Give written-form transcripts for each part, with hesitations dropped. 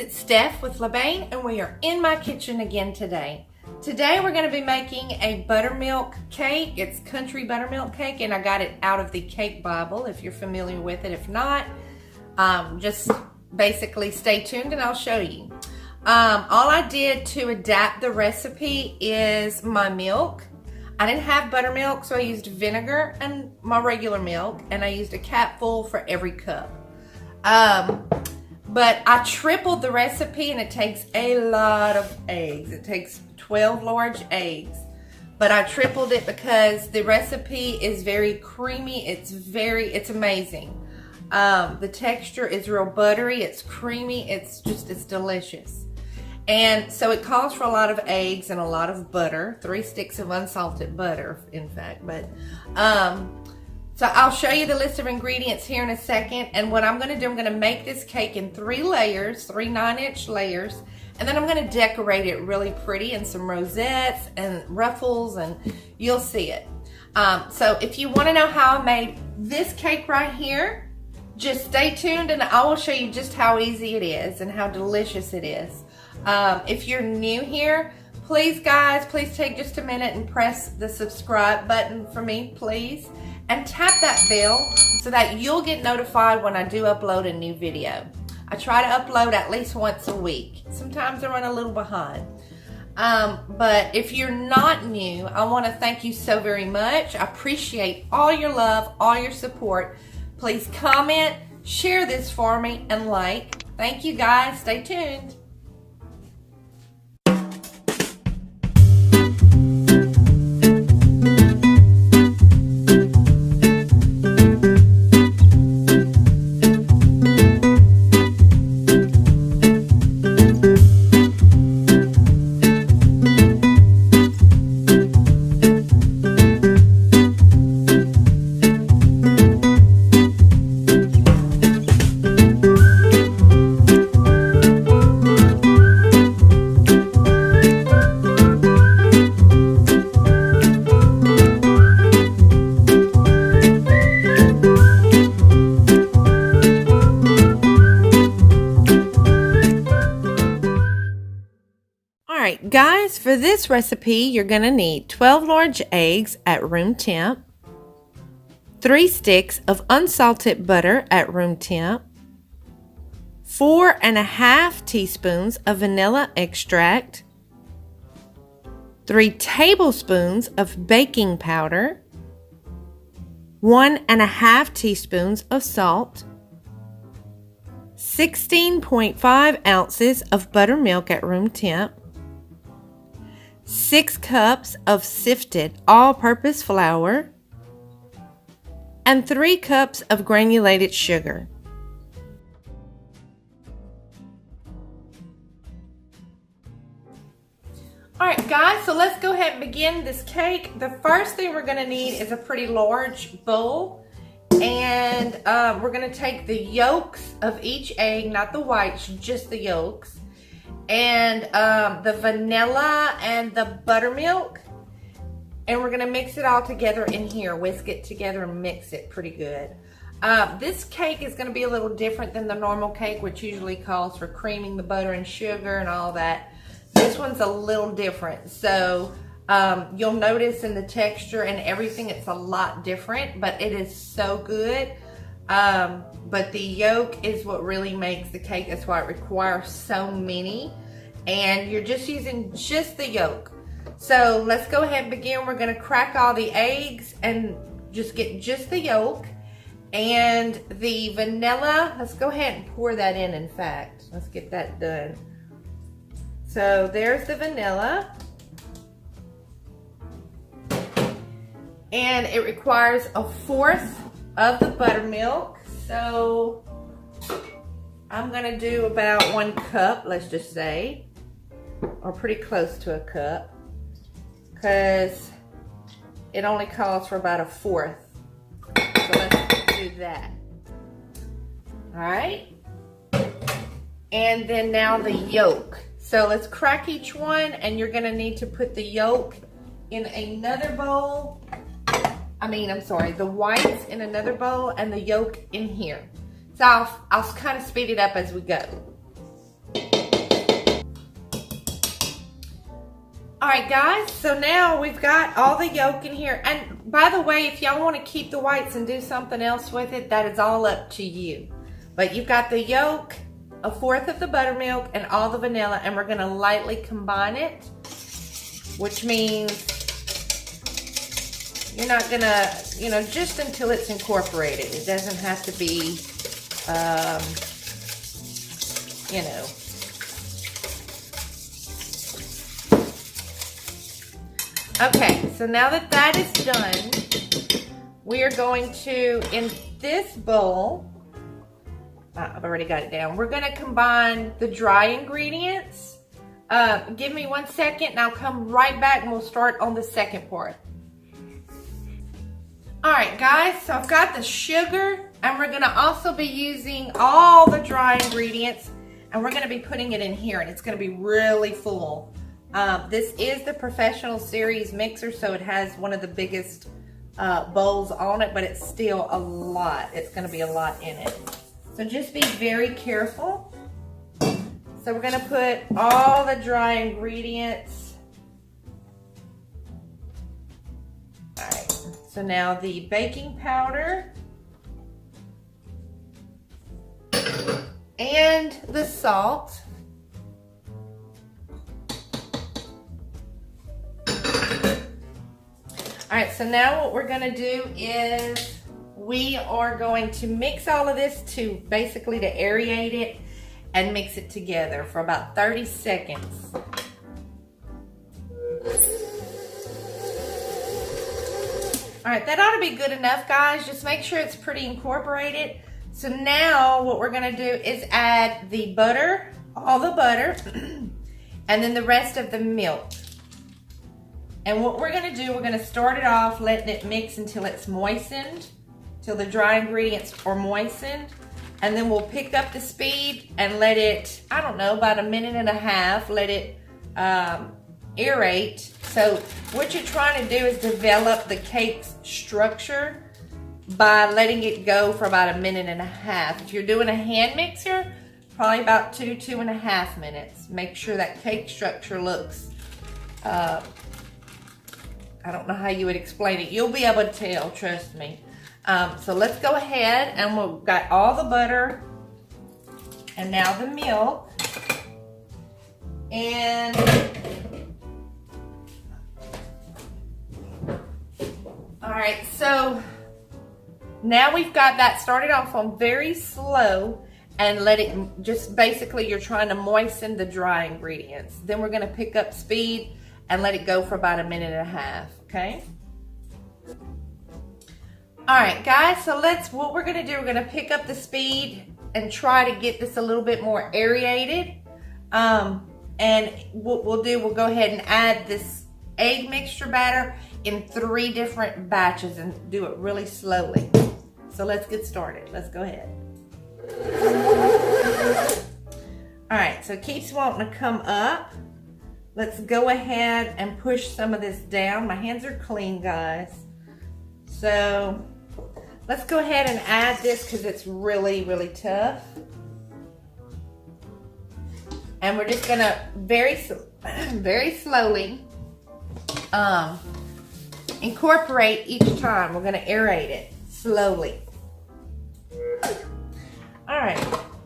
it's Steph with Bain, and we are in my kitchen again today. Today we're going to be making a buttermilk cake. It's country buttermilk cake, and I got it out of the Cake Bible if you're familiar with it. If not, just basically stay tuned and I'll show you. All I did to adapt the recipe is my milk. I didn't have buttermilk, so I used vinegar and my regular milk, and I used a capful for every cup. But I tripled the recipe, and it takes a lot of eggs. It takes 12 large eggs, but I tripled it because the recipe is very creamy. It's amazing. The texture is real buttery. It's creamy. It's delicious. And so it calls for a lot of eggs and a lot of butter, 3 sticks of unsalted butter, in fact. But so I'll show you the list of ingredients here in a second. And what I'm going to do, I'm going to make this cake in 3 layers, 3 9-inch layers. And then I'm going to decorate it really pretty in some rosettes and ruffles, and you'll see it. So if you want to know how I made this cake right here, just stay tuned and I will show you just how easy it is and how delicious it is. If you're new here, please guys, please take just a minute and press the subscribe button for me, please. And tap that bell so that you'll get notified when I do upload a new video. I try to upload at least once a week. Sometimes I run a little behind. But if you're not new, I want to thank you so very much. I appreciate all your love, all your support. Please comment, share this for me, and like. Thank you guys. Stay tuned. Guys, for this recipe, you're going to need 12 large eggs at room temp, 3 sticks of unsalted butter at room temp, 4½ teaspoons of vanilla extract, 3 tablespoons of baking powder, 1½ teaspoons of salt, 16.5 ounces of buttermilk at room temp, 6 cups of sifted all-purpose flour, and 3 cups of granulated sugar. Alright guys, so let's go ahead and begin this cake. The first thing we're going to need is a pretty large bowl, and we're going to take the yolks of each egg, not the whites, just the yolks, and the vanilla and the buttermilk, and we're gonna mix it all together in here, whisk it together and mix it pretty good. This cake is gonna be a little different than the normal cake, which usually calls for creaming the butter and sugar and all that. This one's a little different, so you'll notice in the texture and everything it's a lot different, but it is so good. But the yolk is what really makes the cake. That's why it requires so many. And you're just using just the yolk. So let's go ahead and begin. We're going to crack all the eggs and just get just the yolk. And the vanilla, let's go ahead and pour that in fact. Let's get that done. So there's the vanilla. And it requires 1/4 of the buttermilk. So I'm gonna do about 1 cup, let's just say, or pretty close to a cup, because it only calls for about 1/4. So let's do that. All right. And then now the yolk. So let's crack each one, and you're gonna need to put the yolk in another bowl. I'm sorry, the whites in another bowl and the yolk in here. So I'll kind of speed it up as we go. Alright guys, so now we've got all the yolk in here. And by the way, if y'all want to keep the whites and do something else with it, that is all up to you. But you've got the yolk, 1/4 of the buttermilk, and all the vanilla, and we're going to lightly combine it, which means you're not going to, you know, just until it's incorporated. It doesn't have to be, you know. Okay, so now that that is done, we are going to, in this bowl, I've already got it down, we're going to combine the dry ingredients. Give me 1 second and I'll come right back and we'll start on the second part. Alright guys, so I've got the sugar and we're going to also be using all the dry ingredients and we're going to be putting it in here and it's going to be really full. This is the Professional Series mixer, so it has one of the biggest bowls on it, but it's still a lot. It's going to be a lot in it. So just be very careful. So we're going to put all the dry ingredients. All right, so now the baking powder and the salt. All right, so now what we're gonna do is we are going to mix all of this to basically to aerate it and mix it together for about 30 seconds. All right, that ought to be good enough, guys. Just make sure it's pretty incorporated. So now what we're gonna do is add the butter, all the butter, and then the rest of the milk. And what we're gonna do, we're gonna start it off letting it mix until it's moistened, till the dry ingredients are moistened. And then we'll pick up the speed and let it, I don't know, about 1.5 minutes, let it aerate. So what you're trying to do is develop the cake's structure by letting it go for about 1.5 minutes. If you're doing a hand mixer, probably about 2.5 minutes. Make sure that cake structure looks, I don't know how you would explain it. You'll be able to tell, trust me. So let's go ahead and we've got all the butter and now the milk. And all right, so now we've got that started off on very slow and let it just basically you're trying to moisten the dry ingredients. Then we're gonna pick up speed and let it go for about 1.5 minutes, okay? All right, guys, so what we're gonna do, we're gonna pick up the speed and try to get this a little bit more aerated. And what we'll go ahead and add this egg mixture batter in 3 different batches and do it really slowly. So let's get started, let's go ahead. All right, so it keeps wanting to come up. Let's go ahead and push some of this down. My hands are clean, guys. So let's go ahead and add this because it's really, really tough. And we're just gonna very slowly incorporate each time. We're gonna aerate it slowly. All right.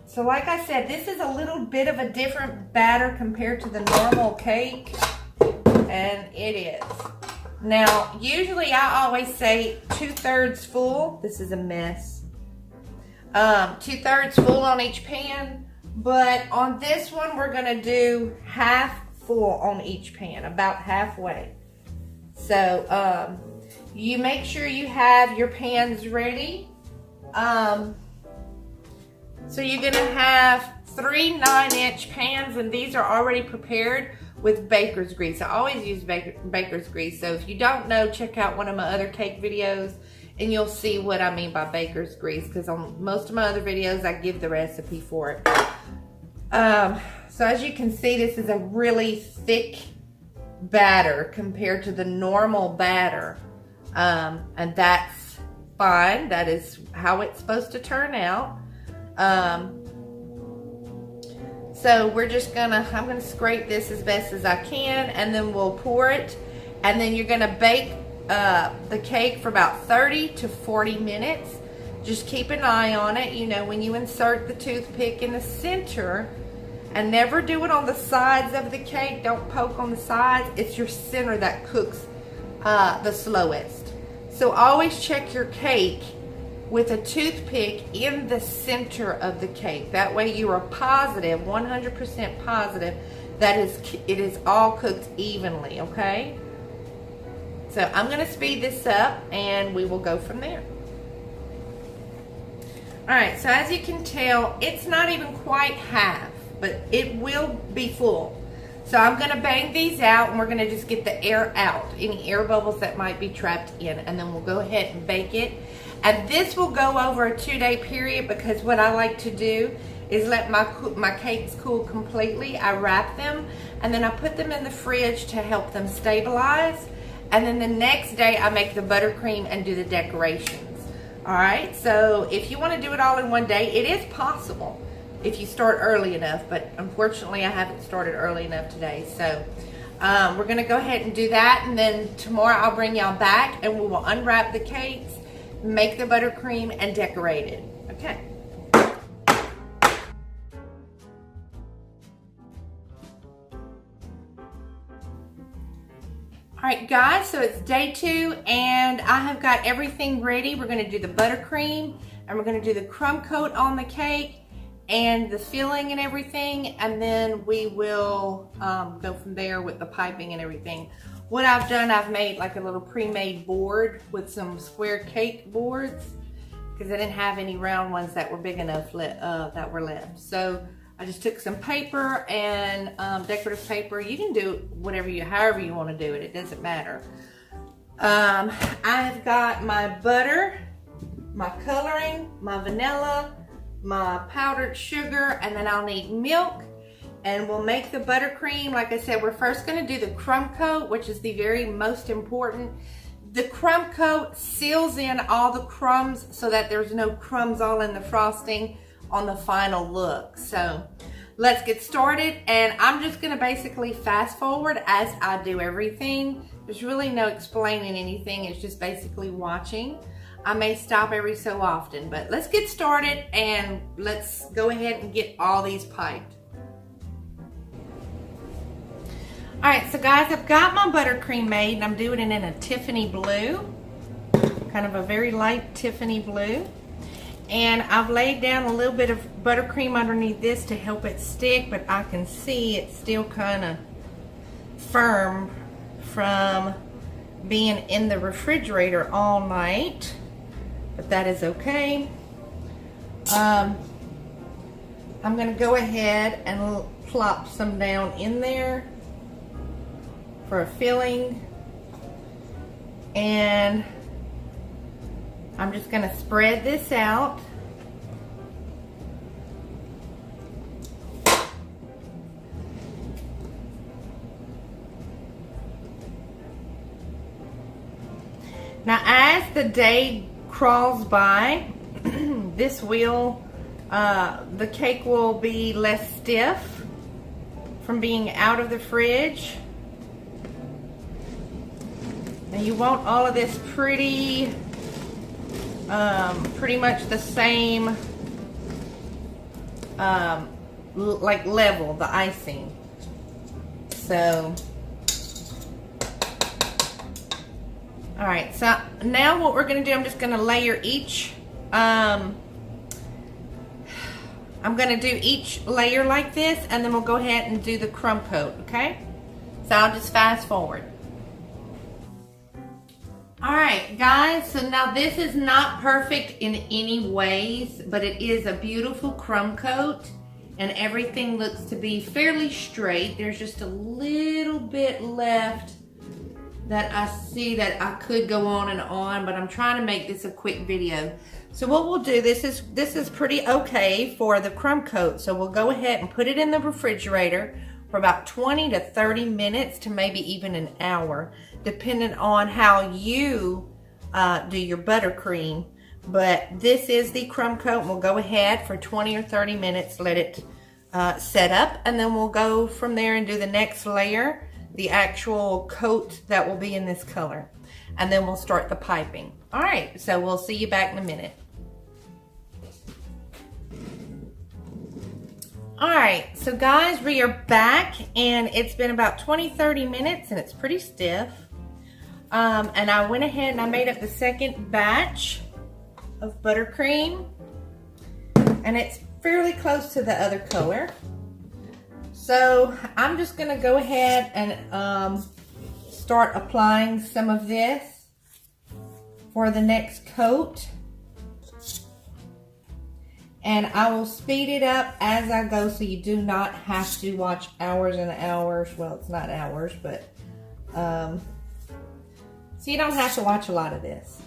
So like I said, this is a little bit of a different batter compared to the normal cake, and it is. Now, usually I always say 2/3 full. This is a mess. 2/3 full on each pan, but on this one, we're gonna do half full on each pan, about halfway. So you make sure you have your pans ready. So you're gonna have 3 9-inch pans, and these are already prepared with baker's grease. I always use baker's grease. So if you don't know, check out one of my other cake videos and you'll see what I mean by baker's grease, because on most of my other videos, I give the recipe for it. So as you can see, this is a really thick batter compared to the normal batter. And that's fine. That is how it's supposed to turn out. So we're just gonna, I'm gonna scrape this as best as I can, and then we'll pour it. And then you're gonna bake the cake for about 30 to 40 minutes. Just keep an eye on it. You know, when you insert the toothpick in the center, and never do it on the sides of the cake. Don't poke on the sides. It's your center that cooks the slowest. So always check your cake with a toothpick in the center of the cake. That way you are positive, 100% positive, that it is all cooked evenly, okay? So I'm gonna speed this up and we will go from there. All right, so as you can tell, it's not even quite half, but it will be full. So I'm gonna bang these out and we're gonna just get the air out, any air bubbles that might be trapped in, and then we'll go ahead and bake it. And this will go over a 2-day period, because what I like to do is let my cakes cool completely. I wrap them and then I put them in the fridge to help them stabilize. And then the next day I make the buttercream and do the decorations. All right, so if you want to do it all in one day, it is possible if you start early enough, but unfortunately I haven't started early enough today. So we're gonna go ahead and do that, and then tomorrow I'll bring y'all back and we will unwrap the cakes, make the buttercream, and decorate it. Okay. All right, guys, so it's day 2 and I have got everything ready. We're gonna do the buttercream and we're gonna do the crumb coat on the cake and the filling and everything, and then we will go from there with the piping and everything. What I've done, I've made like a little pre-made board with some square cake boards, because I didn't have any round ones that were big enough that were left. So I just took some paper and decorative paper. You can do whatever however you want to do it. It doesn't matter. I've got my butter, my coloring, my vanilla, my powdered sugar, and then I'll need milk. And we'll make the buttercream. Like I said, we're first going to do the crumb coat, which is the very most important. The crumb coat seals in all the crumbs so that there's no crumbs all in the frosting on the final look. So let's get started, and I'm just gonna basically fast forward as I do everything. There's really no explaining anything, it's just basically watching. I may stop every so often, but let's get started and let's go ahead and get all these piped. All right, so guys, I've got my buttercream made and I'm doing it in a Tiffany blue, kind of a very light Tiffany blue. And I've laid down a little bit of buttercream underneath this to help it stick, but I can see it's still kind of firm from being in the refrigerator all night, but that is okay. I'm gonna go ahead and plop some down in there for a filling, and I'm just going to spread this out. Now, as the day crawls by, this will, the cake will be less stiff from being out of the fridge. And you want all of this pretty much the same like level, the icing. So all right, so now what we're gonna do, I'm just gonna layer each I'm gonna do each layer like this, and then we'll go ahead and do the crumb coat. Okay, so I'll just fast forward. Alright guys, so now this is not perfect in any ways, but it is a beautiful crumb coat and everything looks to be fairly straight. There's just a little bit left that I see that I could go on and on, but I'm trying to make this a quick video. So what we'll do, this is pretty okay for the crumb coat, so we'll go ahead and put it in the refrigerator for about 20 to 30 minutes to maybe even an hour, depending on how you do your buttercream. But this is the crumb coat, and we'll go ahead for 20 or 30 minutes, let it set up, and then we'll go from there and do the next layer, the actual coat that will be in this color. And then we'll start the piping. All right, so we'll see you back in a minute. All right, so guys, we are back, and it's been about 20-30 minutes, and it's pretty stiff. And I went ahead and I made up the second batch of buttercream, and it's fairly close to the other color. So I'm just gonna go ahead and start applying some of this for the next coat. And I will speed it up as I go, so you do not have to watch hours and hours. Well, it's not hours, but so you don't have to watch a lot of this.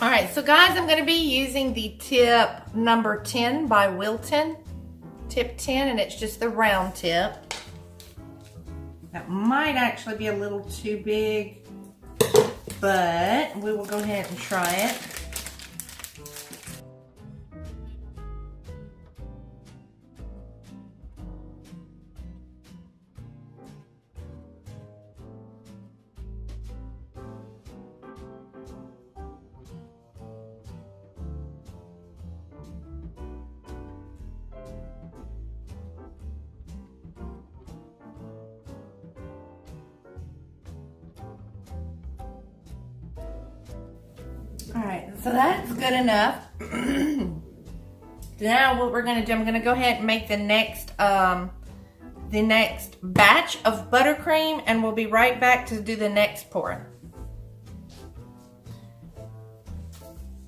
All right, so guys, I'm gonna be using the tip number 10 by Wilton, tip 10, and it's just the round tip. That might actually be a little too big, but we will go ahead and try it. All right, so that's good enough. Now what we're gonna do, I'm gonna go ahead and make the next batch of buttercream, and we'll be right back to do the next pour.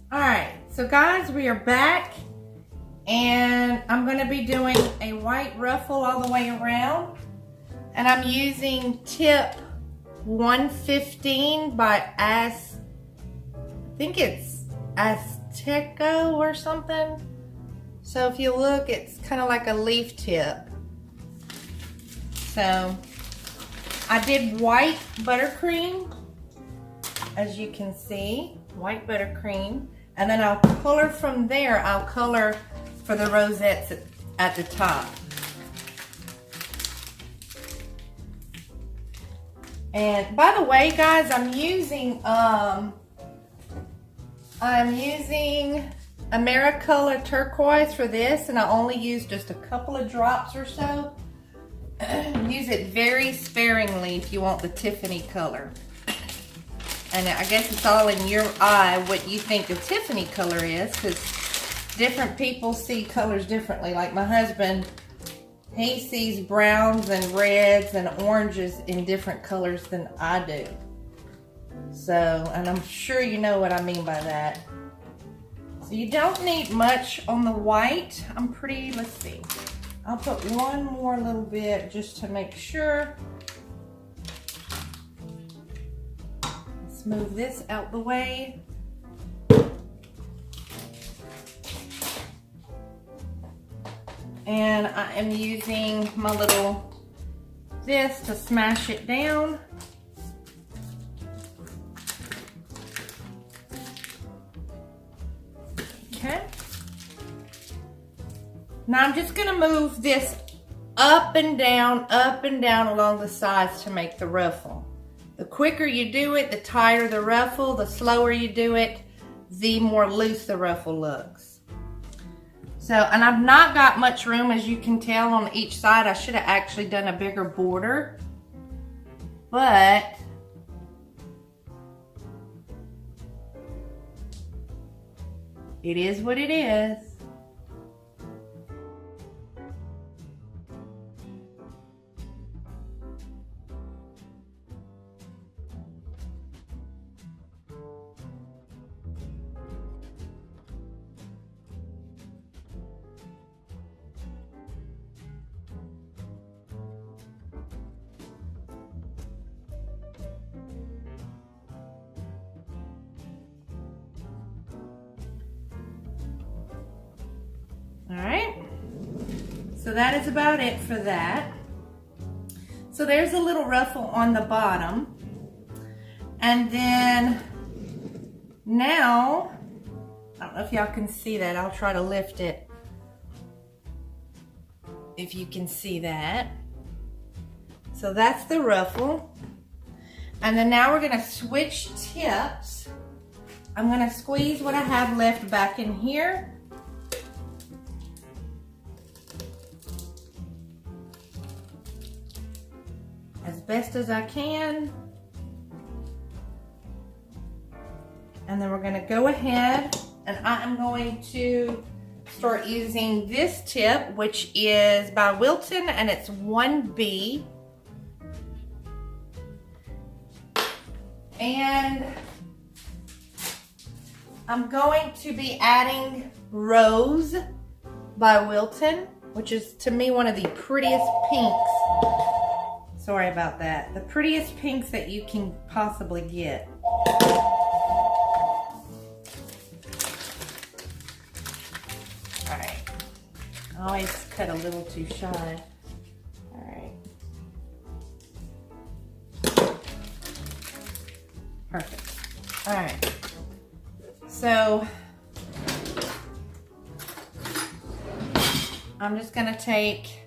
All right, so guys, we are back, and I'm gonna be doing a white ruffle all the way around, and I'm using tip 115 by I think it's Prosecco or something. So if you look, it's kind of like a leaf tip. So I did white buttercream, as you can see, white buttercream. And then I'll color from there. I'll color for the rosettes at the top. And by the way, guys, I'm using Americolor turquoise for this, and I only use just a couple of drops or so. Use it very sparingly if you want the Tiffany color. And I guess it's all in your eye what you think the Tiffany color is, because different people see colors differently. Like my husband, he sees browns and reds and oranges in different colors than I do. So, and I'm sure you know what I mean by that. So you don't need much on the white. Let's see. I'll put one more little bit just to make sure. Let's move this out the way. And I am using my little this to smash it down. Okay. Now I'm just gonna move this up and down along the sides to make the ruffle. The quicker you do it, the tighter the ruffle. The slower you do it, the more loose the ruffle looks. So, and I've not got much room, as you can tell, on each side. I should have actually done a bigger border, but it is what it is. All right, so that is about it for that. So there's a little ruffle on the bottom. And then now I don't know if y'all can see that. I'll try to lift it if you can see that. So that's the ruffle. And then now we're gonna switch tips. I'm gonna squeeze what I have left back in here. As best as I can. And then we're gonna go ahead and I am going to start using this tip, which is by Wilton, and it's 1B. And I'm going to be adding Rose by Wilton, which is to me one of the prettiest pinks. Sorry about that. The prettiest pinks that you can possibly get. Alright. I always cut a little too shy. Alright. Perfect. Alright. So I'm just going to take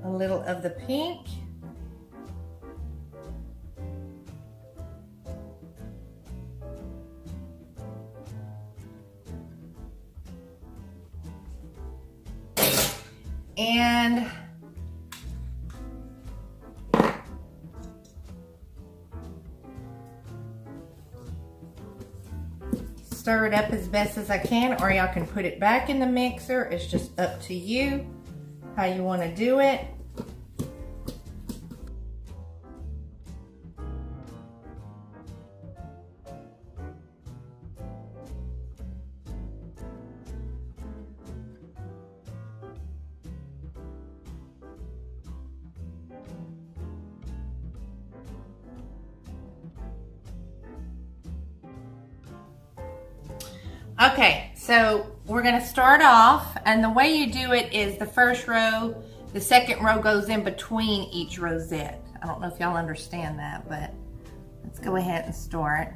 a little of the pink. And stir it up as best as I can, or y'all can put it back in the mixer. It's just up to you how you want to do it. Okay, so we're gonna start off, and the way you do it is the first row, the second row goes in between each rosette. I don't know if y'all understand that, but let's go ahead and start.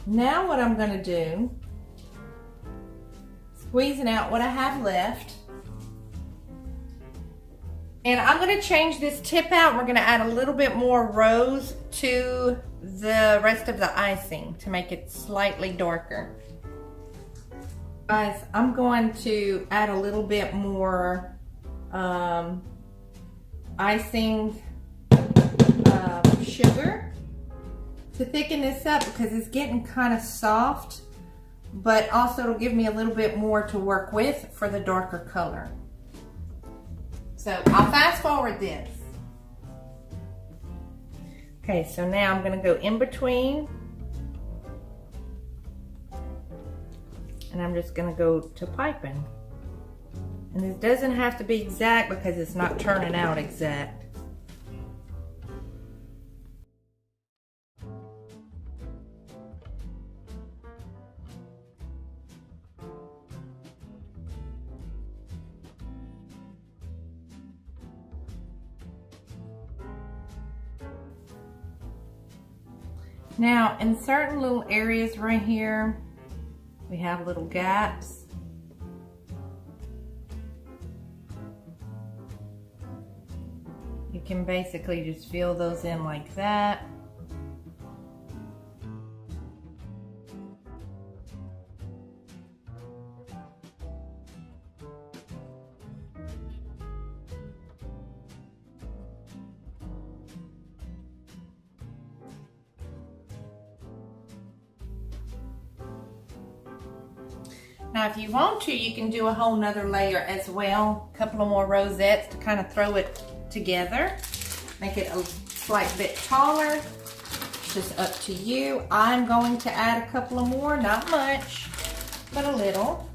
Now what I'm going to do, squeezing out what I have left, and I'm going to change this tip out. We're going to add a little bit more rose to the rest of the icing to make it slightly darker. Guys, I'm going to add a little bit more icing sugar to thicken this up, because it's getting kind of soft, but also it'll give me a little bit more to work with for the darker color. So I'll fast forward this. Okay, so now I'm going to go in between, and I'm just going to go to piping. And this doesn't have to be exact because it's not turning out exact. Now, in certain little areas right here, we have little gaps. You can basically just fill those in like that. Now if you want to, you can do a whole nother layer as well. A couple of more rosettes to kind of throw it together. Make it a slight bit taller. Just up to you. I'm going to add a couple of more, not much, but a little.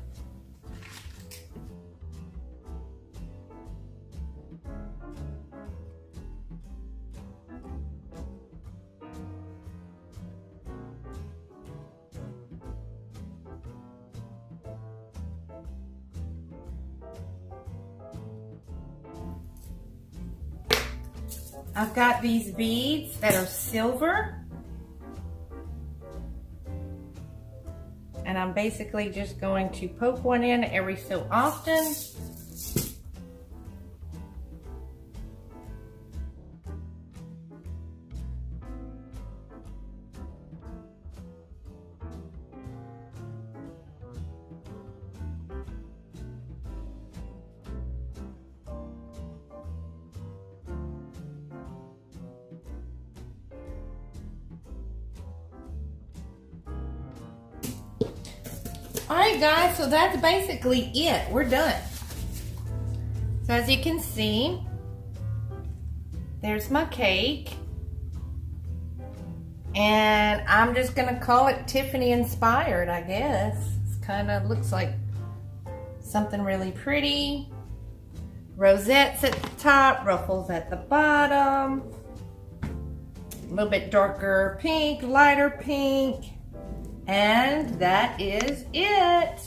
I've got these beads that are silver. And I'm basically just going to poke one in every so often. Alright guys, so that's basically it. We're done. So as you can see, there's my cake. And I'm just gonna call it Tiffany inspired, I guess. It kind of looks like something really pretty. Rosettes at the top, ruffles at the bottom. A little bit darker pink, lighter pink. And that is it.